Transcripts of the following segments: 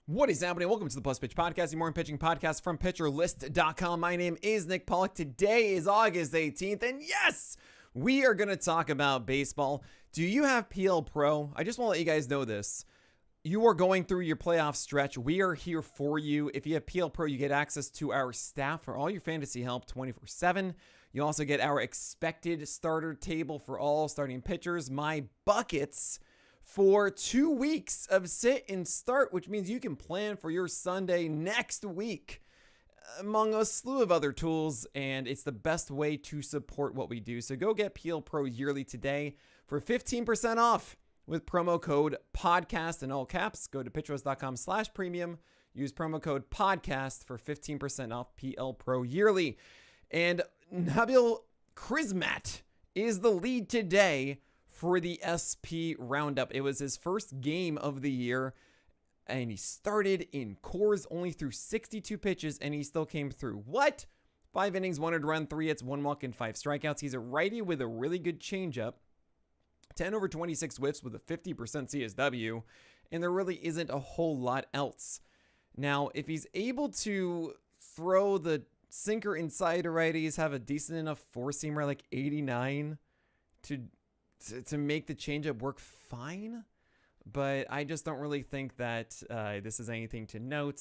What is happening? Welcome to the Plus Pitch Podcast, the morning pitching podcast from PitcherList.com. My name is Nick Pollack. Today is August 18th, and yes, we are going to talk about baseball. Do you have PL Pro? I just want to let you guys know this. You are going through your playoff stretch. We are here for you. If you have PL Pro, you get access to our staff for all your fantasy help 24/7. You also get our expected starter table for all starting pitchers, my buckets for 2 weeks of sit and start, which means you can plan for your Sunday next week, among a slew of other tools, and it's the best way to support what we do. So go get PL Pro yearly today for 15% off with promo code podcast in all caps. Go to pitcherlist.com/premium. Use promo code podcast for 15% off PL Pro yearly. And Nabil Crismatt is the lead today for the SP Roundup. It was his first game of the year, and he started in Coors, only threw 62 pitches, and he still came through. What? 5 innings, 1 earned run, 3 hits, 1 walk, and 5 strikeouts. He's a righty with a really good changeup. 10 over 26 whiffs with a 50% CSW, and there really isn't a whole lot else. Now, if he's able to throw the sinker inside to righties, have a decent enough four-seamer like 89 to make the changeup work fine, but I just don't really think that this is anything to note.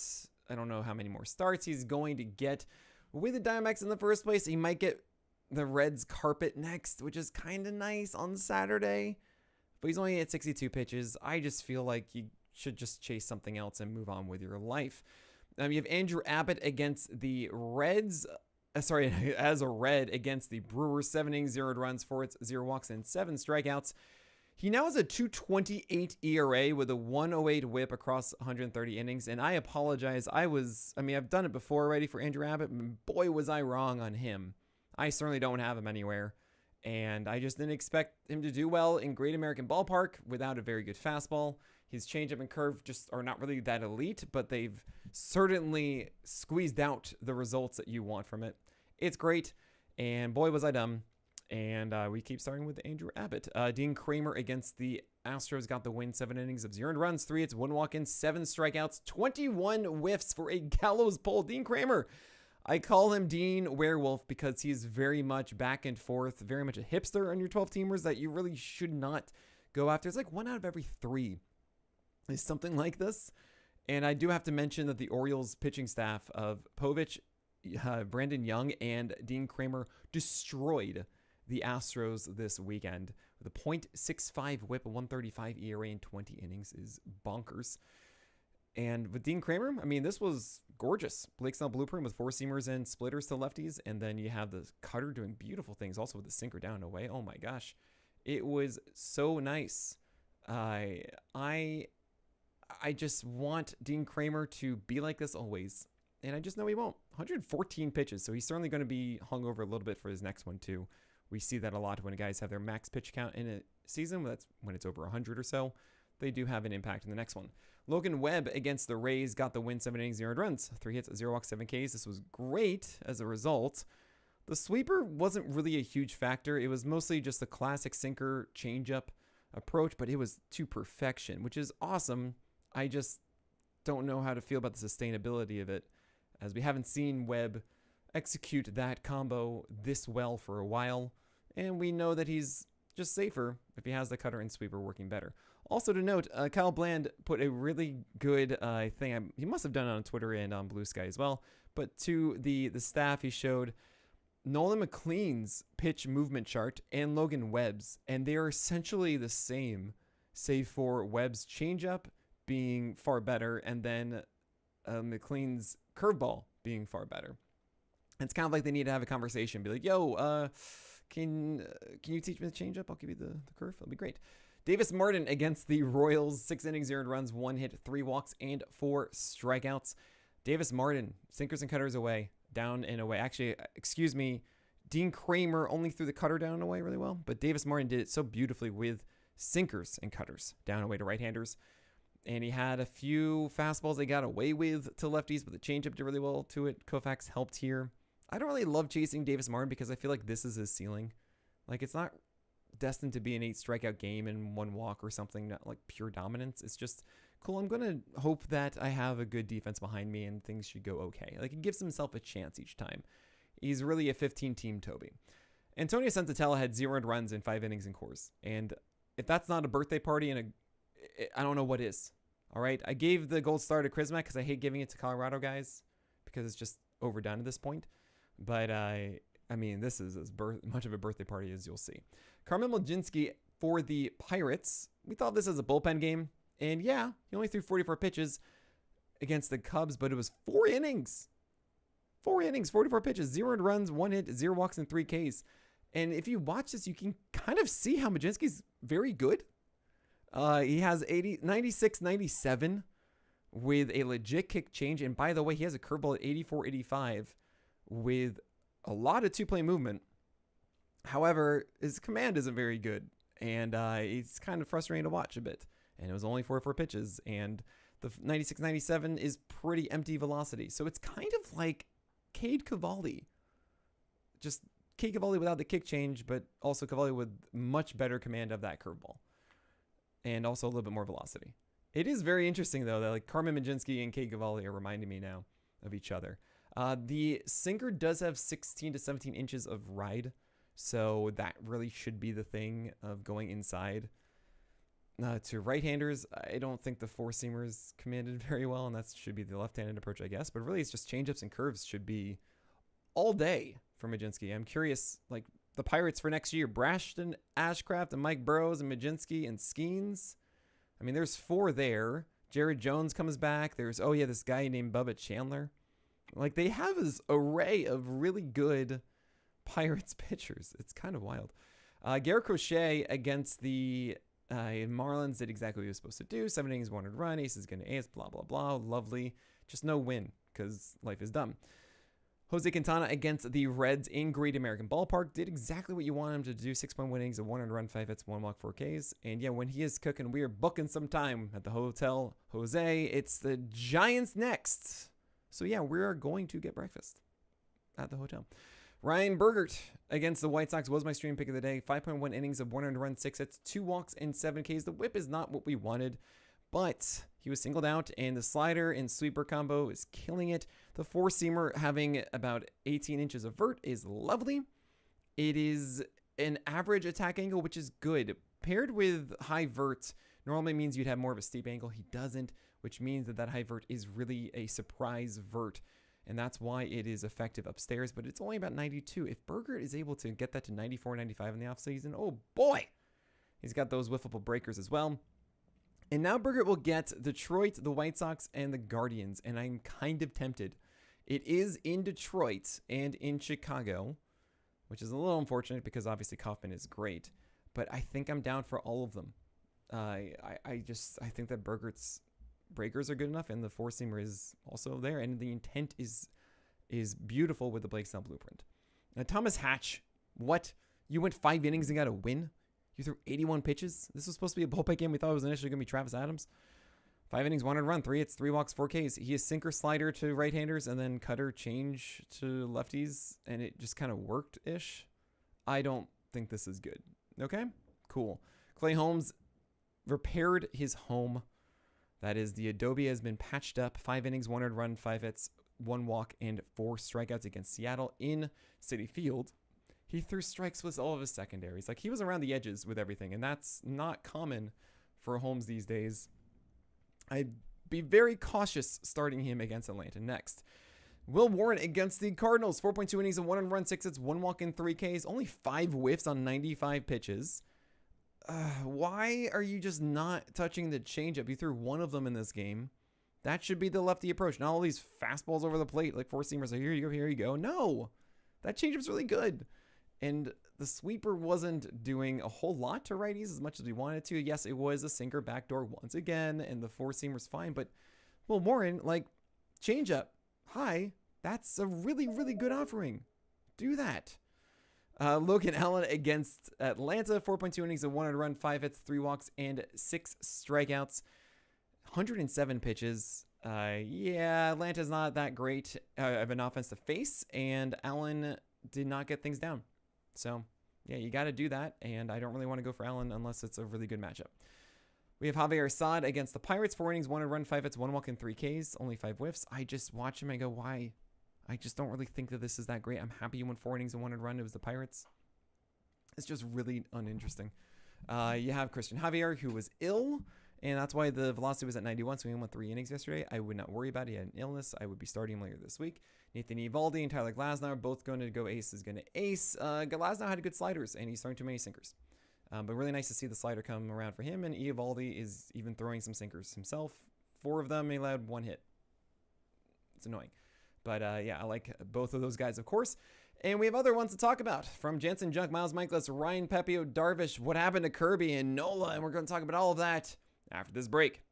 I don't know how many more starts he's going to get with the Diamondbacks in the first place. He might get the Reds carpet next, which is kind of nice on Saturday, but he's only at 62 pitches. I just feel like you should just chase something else and move on with your life. You have Andrew Abbott against the Reds. As a Red against the Brewers. 7 innings, 0 runs, 4 hits, 0 walks, and 7 strikeouts. He now has a 2.28 ERA with a 1.08 whip across 130 innings. And I apologize. I've done it before already for Andrew Abbott. And boy, was I wrong on him. I certainly don't have him anywhere. And I just didn't expect him to do well in Great American Ballpark without a very good fastball. His changeup and curve just are not really that elite, but they've certainly squeezed out the results that you want from it. It's great, and boy, was I dumb. And we keep starting with Andrew Abbott. Dean Kramer against the Astros got the win. 7 innings of 0 runs, 3 hits, 1 walk-in, 7 strikeouts, 21 whiffs for a gallows pull. Dean Kramer. I call him Dean Werewolf because he's very much back and forth, very much a hipster on your 12-teamers that you really should not go after. It's like 1 out of every 3 is something like this. And I do have to mention that the Orioles pitching staff of Povich, Brandon Young, and Dean Kramer destroyed the Astros this weekend with a .65 whip, a 135 ERA in 20 innings is bonkers. And with Dean Kramer, this was gorgeous. Blake Snell blueprint with 4-seamers and splitters to lefties. And then you have the cutter doing beautiful things also with the sinker down and away. Oh my gosh. It was so nice. I just want Dean Kramer to be like this always. And I just know he won't. 114 pitches. So he's certainly going to be hung over a little bit for his next one too. We see that a lot when guys have their max pitch count in a season. That's when it's over 100 or so. They do have an impact in the next one. Logan Webb against the Rays got the win. 7 innings, 0 runs, 3 hits, 0 walks, 7 Ks. This was great as a result. The sweeper wasn't really a huge factor. It was mostly just the classic sinker changeup approach, but it was to perfection, which is awesome. I just don't know how to feel about the sustainability of it, as we haven't seen Webb execute that combo this well for a while, and we know that he's just safer if he has the cutter and sweeper working better. Also to note, Kyle Bland put a really good thing. He must have done it on Twitter and on Blue Sky as well. But to the staff, he showed Nolan McLean's pitch movement chart and Logan Webb's, and they are essentially the same, save for Webb's changeup being far better, and then McLean's curveball being far better. And it's kind of like they need to have a conversation, be like, "Yo, can you teach me the changeup? I'll give you the curve. It'll be great." Davis Martin against the Royals, 6 innings, 0 runs, 1 hit, 3 walks, and 4 strikeouts. Davis Martin, sinkers and cutters away, down and away. Actually, excuse me, Dean Kramer only threw the cutter down and away really well, but Davis Martin did it so beautifully with sinkers and cutters down and away to right-handers. And he had a few fastballs they got away with to lefties, but the changeup did really well to it. Koufax helped here. I don't really love chasing Davis Martin because I feel like this is his ceiling. Like, it's not destined to be an 8 strikeout game and 1 walk or something, not like pure dominance. It's just cool, I'm going to hope that I have a good defense behind me and things should go okay. Like, he gives himself a chance each time. He's really a 15-team Toby. Antonio Sensatella had 0 earned runs in 5 innings in Coors. And if that's not a birthday party, I don't know what is. All right? I gave the gold star to Crismatt because I hate giving it to Colorado guys because it's just overdone at this point. But, I mean, this is as much of a birthday party as you'll see. Carmen Mlodzinski for the Pirates. We thought this as a bullpen game. And, yeah, he only threw 44 pitches against the Cubs, but it was 4 innings. 4 innings, 44 pitches, 0 earned runs, 1 hit, 0 walks, and 3 Ks. And if you watch this, you can kind of see how Mlodzinski's very good. He has 96, 97 with a legit kick change. And by the way, he has a curveball at 84, 85 with a lot of two-play movement. However, his command isn't very good. And it's kind of frustrating to watch a bit. And it was only 44 pitches. And the 96, 97 is pretty empty velocity. So it's kind of like Cade Cavalli. Just Cade Cavalli without the kick change, but also Cavalli with much better command of that curveball. And also a little bit more velocity. It is very interesting, though, that like Carmen Mlodzinski and Cade Cavalli are reminding me now of each other. The sinker does have 16 to 17 inches of ride. So that really should be the thing of going inside. To right-handers, I don't think the four-seamers commanded very well, and that should be the left-handed approach, I guess. But really, it's just changeups and curves should be all day for Mlodzinski. I'm curious, like, the Pirates for next year, Brashton, Ashcraft, and Mike Burrows, and Mlodzinski, and Skeens. I mean, there's 4 there. Jared Jones comes back. There's, this guy named Bubba Chandler. Like, they have this array of really good Pirates pitchers. It's kind of wild. Garrett Crochet against the Marlins did exactly what he was supposed to do. 7 innings, 1 earned run. Ace is going to ace, blah, blah, blah. Lovely. Just no win because life is dumb. Jose Quintana against the Reds in Great American Ballpark did exactly what you want him to do. 6.1 innings, a 1 earned run, 5 hits, 1 walk, 4 Ks. And yeah, when he is cooking, we are booking some time at the hotel. Jose, it's the Giants next. So yeah, we are going to get breakfast at the hotel. Ryan Bergert against the White Sox was my stream pick of the day. 5.1 innings of 1 earned run, 6 hits, 2 walks, and 7 Ks. The whip is not what we wanted, but he was singled out, and the slider and sweeper combo is killing it. The four-seamer having about 18 inches of vert is lovely. It is an average attack angle, which is good. Paired with high vert normally means you'd have more of a steep angle. He doesn't, which means that high vert is really a surprise vert. And that's why it is effective upstairs, but it's only about 92. If Bergert is able to get that to 94, 95 in the offseason, oh boy! He's got those whiffable breakers as well. And now Bergert will get Detroit, the White Sox, and the Guardians, and I'm kind of tempted. It is in Detroit and in Chicago, which is a little unfortunate because obviously Kauffman is great, but I think I'm down for all of them. I think that Bergert's breakers are good enough, and the four-seamer is also there, and the intent is beautiful with the Blake Snell blueprint. Now, Thomas Hatch, what? You went 5 innings and got a win? You threw 81 pitches? This was supposed to be a bullpen game. We thought it was initially going to be Travis Adams. 5 innings, 1 earned run, 3 hits, 3 walks, 4 Ks. He is sinker slider to right-handers and then cutter change to lefties, and it just kind of worked-ish. I don't think this is good. Okay? Cool. Clay Holmes repaired his home. That is, the Adobe has been patched up. 5 innings, 1 earned run, 5 hits, 1 walk, and 4 strikeouts against Seattle in Citi Field. He threw strikes with all of his secondaries. Like, he was around the edges with everything, and that's not common for Holmes these days. I'd be very cautious starting him against Atlanta next. Will Warren against the Cardinals. 4.2 innings and 1 earned run, 6 hits, 1 walk, and 3 Ks. Only 5 whiffs on 95 pitches. Why are you just not touching the changeup? You threw 1 of them in this game. That should be the lefty approach. Not all these fastballs over the plate like four-seamers. Like, here you go, here you go. No, that changeup's really good. And the sweeper wasn't doing a whole lot to righties as much as we wanted to. Yes, it was a sinker backdoor once again, and the four-seamer's fine. But, well, Warren, like, changeup, high, that's a really, really good offering. Do that. Logan Allen against Atlanta, 4.2 innings and 1 earned run, 5 hits, 3 walks, and 6 strikeouts. 107 pitches. Atlanta's not that great of an offense to face, and Allen did not get things down. So, yeah, you got to do that, and I don't really want to go for Allen unless it's a really good matchup. We have Javier Assad against the Pirates. 4 innings, 1 run, 5 hits, 1 walk, and 3 Ks. Only 5 whiffs. I just watch him and go, why? I just don't really think that this is that great. I'm happy you went 4 innings and 1 run. It was the Pirates. It's just really uninteresting. You have Christian Javier, who was ill, and that's why the velocity was at 91, so he went 3 innings yesterday. I would not worry about it. He had an illness. I would be starting him later this week. Nathan Eovaldi and Tyler Glasnow are both going to go ace is going to ace. Glasnow had good sliders, and he's throwing too many sinkers. But really nice to see the slider come around for him, and Eovaldi is even throwing some sinkers himself. 4 of them, he allowed 1 hit. It's annoying. But yeah, I like both of those guys, of course. And we have other ones to talk about. From Jansen Junk, Miles Michaelis, Ryan Pepio, Darvish, what happened to Kirby and Nola, and we're going to talk about all of that after this break.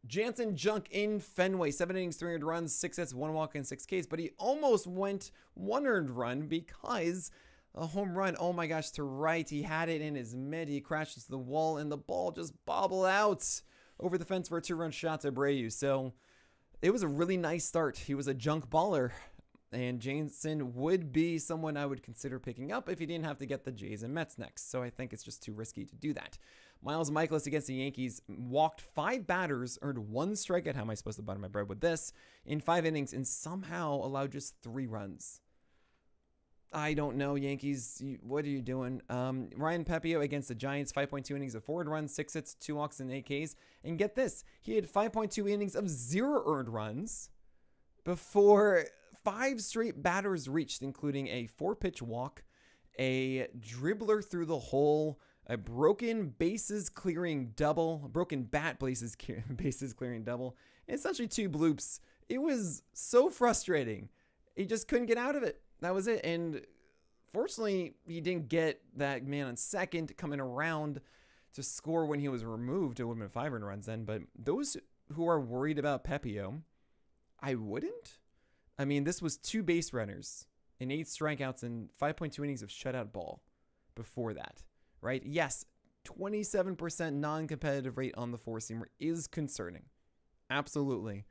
Jansen Junk in Fenway, 7 innings, 300 runs, 6 hits, 1 walk, and 6 Ks, but he almost went 1 earned run because a home run, oh my gosh, to right. He had it in his mid. He crashed into the wall, and the ball just bobbled out over the fence for a 2-run shot to Abreu. So it was a really nice start. He was a junk baller, and Jansen would be someone I would consider picking up if he didn't have to get the Jays and Mets next. So I think it's just too risky to do that. Miles Michaelis against the Yankees walked 5 batters, earned 1 strikeout. How am I supposed to butter my bread with this? In 5 innings, and somehow allowed just 3 runs. I don't know, Yankees. What are you doing? Ryan Pepio against the Giants, 5.2 innings of 4 runs, 6 hits, 2 walks, and 8 Ks. And get this, he had 5.2 innings of 0 earned runs before 5 straight batters reached, including a 4-pitch walk, a dribbler through the hole, a broken bases clearing double, broken bat bases clearing double, and essentially 2 bloops. It was so frustrating. He just couldn't get out of it. That was it. And fortunately, he didn't get that man on second coming around to score when he was removed. It would have been 5 earned runs then. But those who are worried about Pepio, I wouldn't. I mean, this was 2 base runners and 8 strikeouts and 5.2 innings of shutout ball before that, right? Yes, 27% non-competitive rate on the 4-seamer is concerning. Absolutely.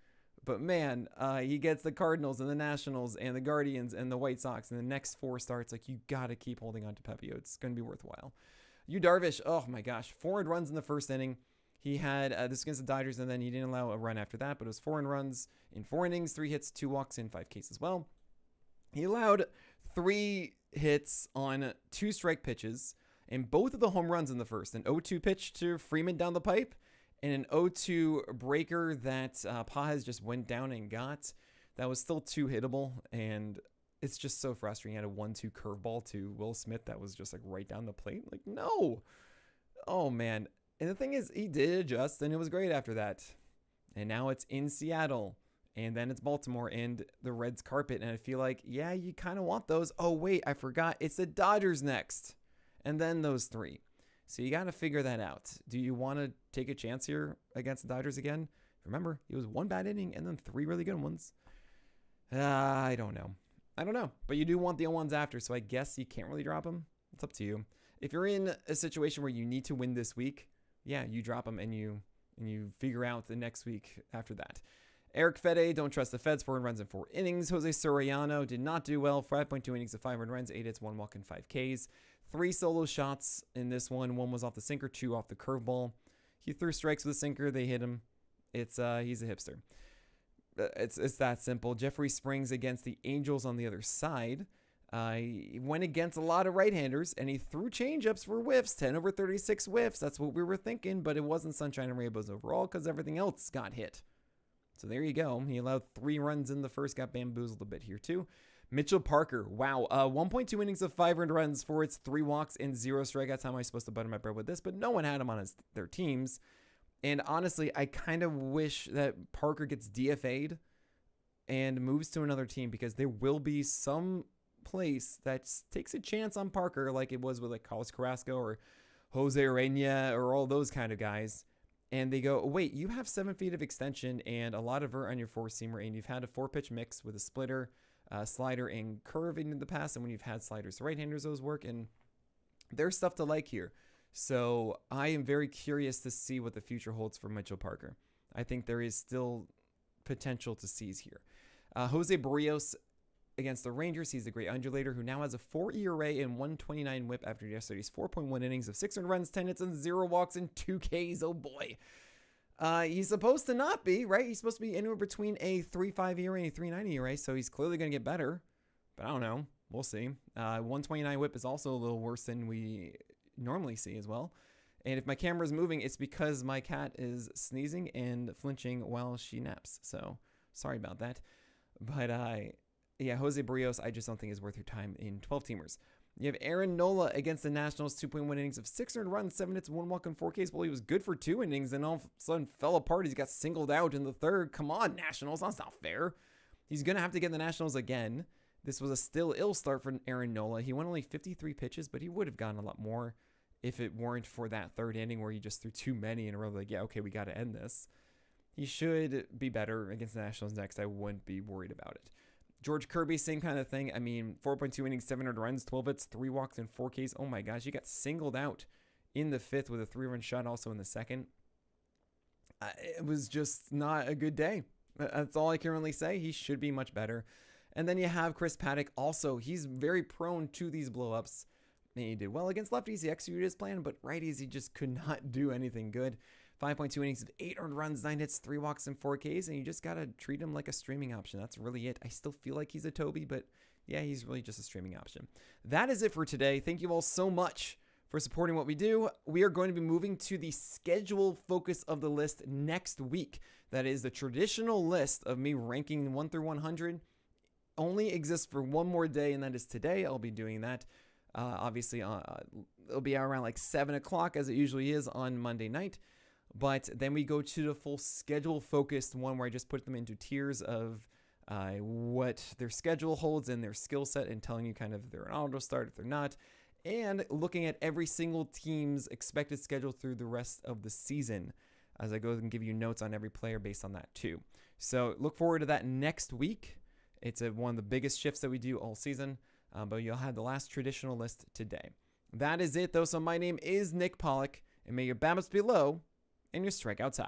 But man, he gets the Cardinals and the Nationals and the Guardians and the White Sox, and the next 4 starts. Like, you got to keep holding on to Pepio. It's going to be worthwhile. Yu Darvish, oh my gosh, 4 runs in the first inning. He had this against the Dodgers, and then he didn't allow a run after that, but it was 4 runs in 4 innings, 3 hits, 2 walks, and 5 Ks as well. He allowed 3 hits on 2 strike pitches, and both of the home runs in the first. An 0-2 pitch to Freeman down the pipe, and an 0-2 breaker that Pajes just went down and got. That was still 2 hittable, and it's just so frustrating. He had a 1-2 curveball to Will Smith that was just like right down the plate. Like, no. Oh, man. And the thing is, he did adjust, and it was great after that. And now it's in Seattle, and then it's Baltimore, and the Reds carpet. And I feel like, yeah, you kind of want those. Oh, wait, I forgot. It's the Dodgers next, and then those 3. So you got to figure that out. Do you want to take a chance here against the Dodgers again? Remember, it was 1 bad inning and then 3 really good ones. I don't know. But you do want the ones after, so I guess you can't really drop them. It's up to you. If you're in a situation where you need to win this week, yeah, you drop them and you figure out the next week after that. Eric Fede, don't trust the Feds, 4 runs in 4 innings. Jose Soriano did not do well. 5.2 innings of 5 runs, 8 hits, 1 walk, and 5 Ks. 3 solo shots in this one. 1 was off the sinker, 2 off the curveball. He threw strikes with a sinker. They hit him. He's a hipster. It's that simple. Jeffrey Springs against the Angels on the other side. He went against a lot of right-handers, and he threw changeups for whiffs, 10 over 36 whiffs. That's what we were thinking, but it wasn't sunshine and rainbows overall because everything else got hit. So there you go. He allowed 3 runs in the first, got bamboozled a bit here too. Mitchell Parker, wow. 1.2 innings of 5 earned runs for its 3 walks and 0 strikeouts. How am I supposed to butter my bread with this? But no one had him on their teams. And honestly, I kind of wish that Parker gets DFA'd and moves to another team, because there will be some place that takes a chance on Parker, like it was with like Carlos Carrasco or Jose Urena or all those kind of guys. And they go, wait, you have 7 feet of extension and a lot of vert on your 4-seamer, and you've had a 4-pitch mix with a splitter, slider, and curve in the past. And when you've had sliders to right-handers, those work. And there's stuff to like here. So I am very curious to see what the future holds for Mitchell Parker. I think there is still potential to seize here. Jose Barrios against the Rangers. He's the great undulator who now has a 4 ERA and 129 whip after yesterday's 4.1 innings of 6 earned runs, 10 hits, and 0 walks and 2 Ks. Oh boy. He's supposed to not be, right? He's supposed to be anywhere between a 3.5 ERA and a 3.90 ERA, so he's clearly going to get better. But I don't know. We'll see. 129 whip is also a little worse than we normally see as well. And if my camera is moving, it's because my cat is sneezing and flinching while she naps. So sorry about that. But yeah, Jose Barrios, I just don't think is worth your time in 12-teamers. You have Aaron Nola against the Nationals, 2.1 innings of 6 earned runs, 7 hits, 1 walk, and 4 Ks. Well, he was good for 2 innings, and all of a sudden fell apart. He's got singled out in the third. Come on, Nationals. That's not fair. He's going to have to get the Nationals again. This was a still ill start for Aaron Nola. He went only 53 pitches, but he would have gotten a lot more if it weren't for that third inning where he just threw too many in a row. Like, yeah, okay, we got to end this. He should be better against the Nationals next. I wouldn't be worried about it. George Kirby, same kind of thing. I mean, 4.2 innings, 700 runs, 12 hits, 3 walks, and 4 Ks. Oh my gosh, he got singled out in the 5th with a 3-run shot also in the 2nd. It was just not a good day. That's all I can really say. He should be much better. And then you have Chris Paddock also. He's very prone to these blow-ups. And he did well against lefties. He executed his plan, but righties, he just could not do anything good. 5.2 innings of 8 earned runs, 9 hits, 3 walks, and 4 Ks, and you just got to treat him like a streaming option. That's really it. I still feel like he's a Toby, but yeah, he's really just a streaming option. That is it for today. Thank you all so much for supporting what we do. We are going to be moving to the schedule focus of the list next week. That is the traditional list of me ranking 1 through 100. Only exists for one more day, and that is today. I'll be doing that. Obviously, it'll be around like 7 o'clock as it usually is on Monday night. But then we go to the full schedule-focused one where I just put them into tiers of what their schedule holds and their skill set and telling you kind of if they're an auto start, if they're not, and looking at every single team's expected schedule through the rest of the season as I go and give you notes on every player based on that too. So look forward to that next week. It's one of the biggest shifts that we do all season, but you'll have the last traditional list today. That is it, though. So my name is Nick Pollack, and may your BABIPs be low and your strikeouts high.